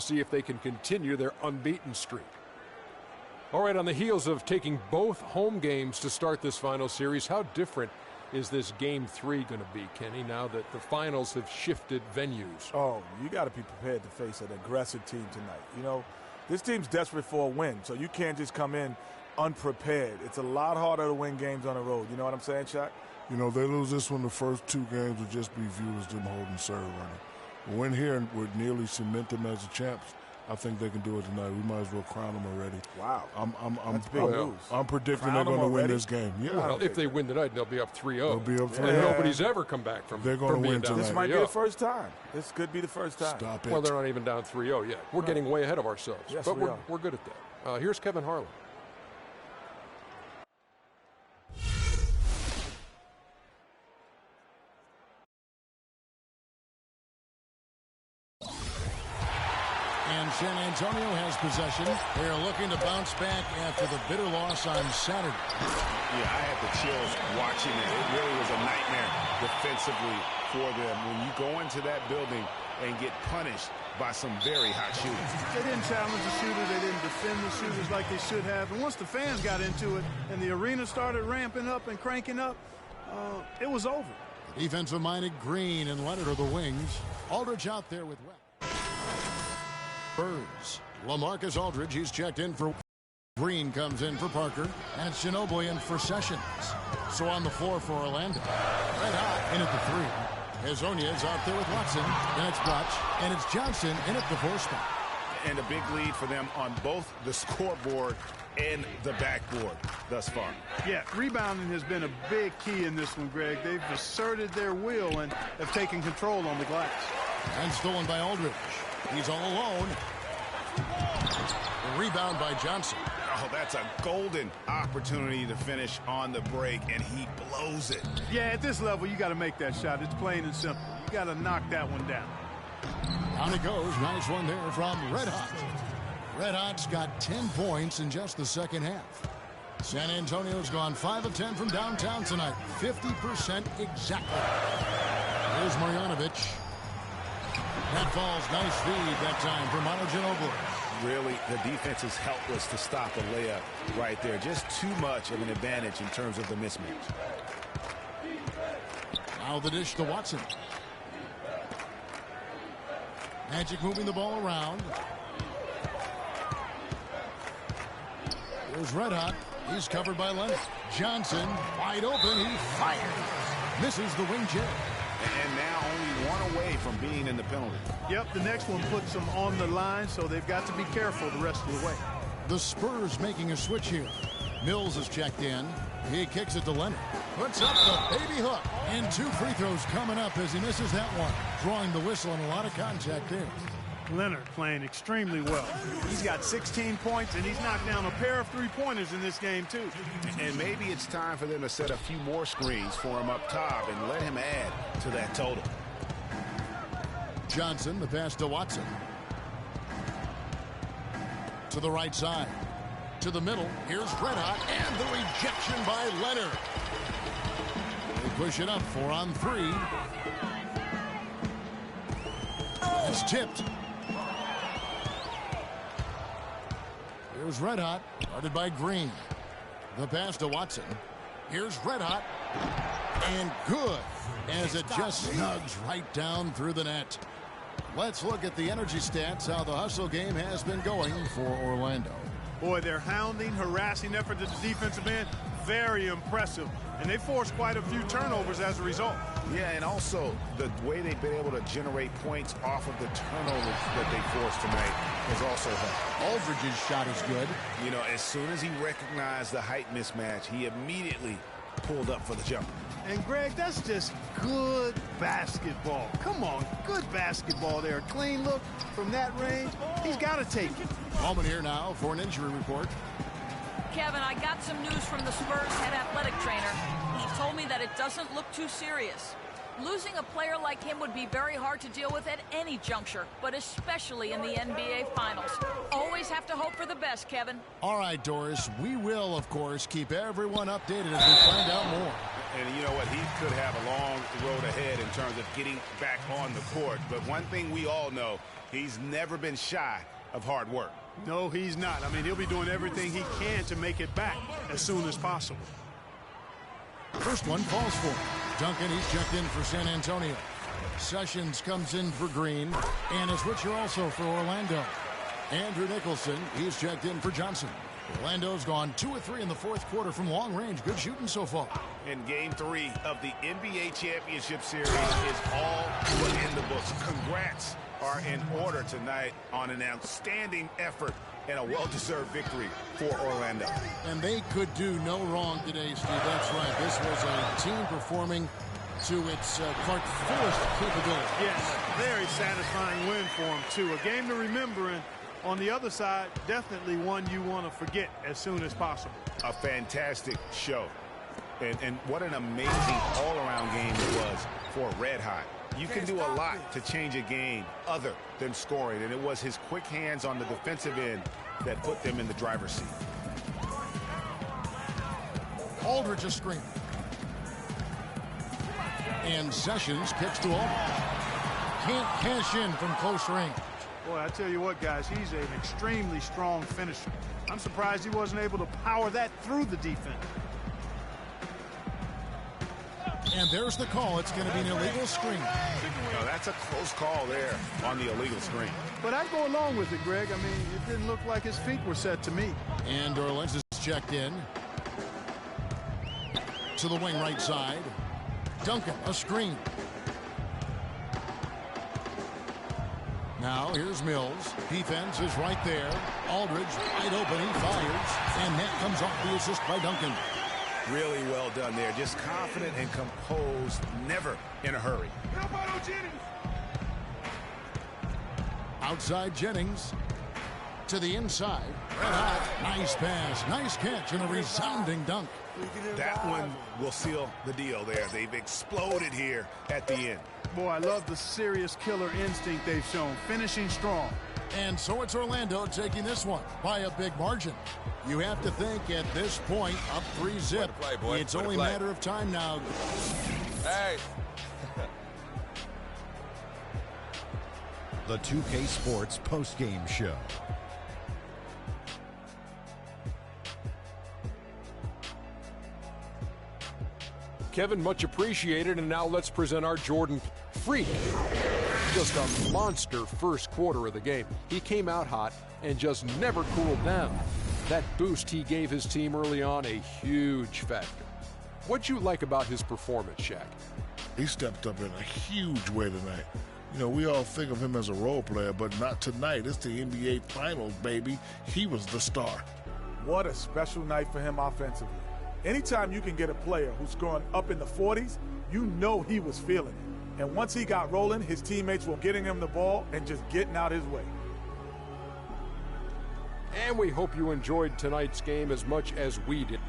See if they can continue their unbeaten streak. All right, on the heels of taking both home games to start this final series, how different is this Game 3 going to be, Kenny, now that the finals have shifted venues? Oh, you got to be prepared to face an aggressive team tonight. You know, this team's desperate for a win, so you can't just come in unprepared. It's a lot harder to win games on the road. You know what I'm saying, Shaq? You know, if they lose this one, the first 2 games would just be viewed as them holding serve running. Win here and would nearly cement them as the champs. I think they can do it tonight. We might as well crown them already. Wow. That's big news. I'm predicting they're going to win this game. Yeah. Well, if they win tonight, they'll be up 3-0. They'll be up 3-0. And nobody's ever come back from They're going to win tonight. This might be the first time. This could be the first time. Stop it. Well, they're not even down 3-0 yet. We're getting way ahead of ourselves. Yes, but we are. We're good at that. Here's Kevin Harlan. And San Antonio has possession. They are looking to bounce back after the bitter loss on Saturday. Yeah, I had the chills watching it. It really was a nightmare defensively for them when you go into that building and get punished by some very hot shooters. They didn't challenge the shooter. They didn't defend the shooters like they should have. And once the fans got into it and the arena started ramping up and cranking up, it was over. Defensive-minded Green and Leonard are the wings. Aldridge out there with Webb. Spurs. LaMarcus Aldridge, he's checked in for Green, comes in for Parker, and it's Ginobili in for Sessions. So on the floor for Orlando. Red hot in at the 3. Hezonja is out there with Watson, then it's Butch, and it's Johnson in at the 4 spot. And a big lead for them on both the scoreboard and the backboard thus far. Yeah, rebounding has been a big key in this one, Greg. They've asserted their will and have taken control on the glass. And stolen by Aldridge. He's all alone. The rebound by Johnson. Oh, that's a golden opportunity to finish on the break, and he blows it. Yeah, at this level, you got to make that shot. It's plain and simple. You got to knock that one down. Down it goes. Nice one there from Red Hot. Red Hot's got 10 points in just the second half. San Antonio's gone 5 of 10 from downtown tonight. 50% exactly. Here's Marjanovic. That falls. Nice feed that time for Manu Ginobili. Really, the defense is helpless to stop a layup right there. Just too much of an advantage in terms of the mismatch. Now the dish to Watson. Magic moving the ball around. Here's Red Hot. He's covered by Leonard. Johnson wide open. He fires. Misses the wing jab. And now only one away from being in the penalty. Yep, the next one puts them on the line, so they've got to be careful the rest of the way. The Spurs making a switch here. Mills is checked in. He kicks it to Leonard. Puts up the baby hook. And 2 free throws coming up as he misses that one. Drawing the whistle and a lot of contact there. Leonard playing extremely well. He's got 16 points, and he's knocked down a pair of 3-pointers in this game, too. And maybe it's time for them to set a few more screens for him up top and let him add to that total. Johnson, the pass to Watson. To the right side. To the middle. Here's Red Hot, and the rejection by Leonard. They push it up 4 on 3. It's tipped. Here's Red Hot, guarded by Green. The pass to Watson. Here's Red Hot. And good, as it just snugs right down through the net. Let's look at the energy stats, how the hustle game has been going for Orlando. Boy, their hounding, harassing effort at the defensive end, very impressive. And they forced quite a few turnovers as a result. Yeah, and also the way they've been able to generate points off of the turnovers that they forced tonight has also helped. Aldridge's shot is good. You know, as soon as he recognized the height mismatch, he immediately pulled up for the jumper. And, Greg, that's just good basketball. Come on, good basketball there. Clean look from that range. He's got to take it. Moment here now for an injury report. Kevin, I got some news from the Spurs head athletic trainer. He told me that it doesn't look too serious. Losing a player like him would be very hard to deal with at any juncture, but especially in the NBA Finals. Always have to hope for the best, Kevin. All right, Doris, we will, of course, keep everyone updated as we find out more. And you know what? He could have a long road ahead in terms of getting back on the court. But one thing we all know, he's never been shy of hard work. No, he's not. I mean, he'll be doing everything he can to make it back as soon as possible. First one falls for him. Duncan, he's checked in for San Antonio. Sessions comes in for Green, and a switcher also for Orlando. Andrew Nicholson, he's checked in for Johnson. Orlando's gone 2 of 3 in the fourth quarter from long range. Good shooting so far. And Game 3 of the NBA Championship Series is all in the books. Congrats are in order tonight on an outstanding effort and a well-deserved victory for Orlando. And they could do no wrong today, Steve. That's right. This was a team performing to its fullest capability. Yes, very satisfying win for him, too. A game to remember, and on the other side, definitely one you want to forget as soon as possible. A fantastic show. And what an amazing all-around game it was for Red Hot. You can do a lot to change a game other than scoring, and it was his quick hands on the defensive end that put them in the driver's seat. Aldridge a screen. And Sessions kicks to Aldridge. Can't cash in from close range. Boy, I tell you what, guys, he's an extremely strong finisher. I'm surprised he wasn't able to power that through the defense. And there's the call. It's going to be an illegal screen. No, that's a close call there on the illegal screen. But I'd go along with it, Greg. I mean, it didn't look like his feet were set to me. And Orleans is checked in. To the wing right side. Duncan, a screen. Now here's Mills. Defense is right there. Aldridge wide open. He fires. And that comes off the assist by Duncan. Really well done there. Just confident and composed, never in a hurry. Outside Jennings. To the inside. Red Hot. Nice pass. Nice catch and a resounding dunk. That one will seal the deal there. They've exploded here at the end. Boy, I love the serious killer instinct they've shown. Finishing strong. And so it's Orlando taking this one by a big margin. You have to think at this point, up 3-zip. It's only a matter of time now. Hey. The 2K Sports postgame show. Kevin, much appreciated. And now let's present our Jordan Freak. Just a monster first quarter of the game. He came out hot and just never cooled down. That boost he gave his team early on, a huge factor. What'd you like about his performance, Shaq? He stepped up in a huge way tonight. You know, we all think of him as a role player, but not tonight. It's the NBA Finals, baby. He was the star. What a special night for him offensively. Anytime you can get a player who's scoring up in the 40s, you know he was feeling it. And once he got rolling, his teammates were getting him the ball and just getting out his way. And we hope you enjoyed tonight's game as much as we did.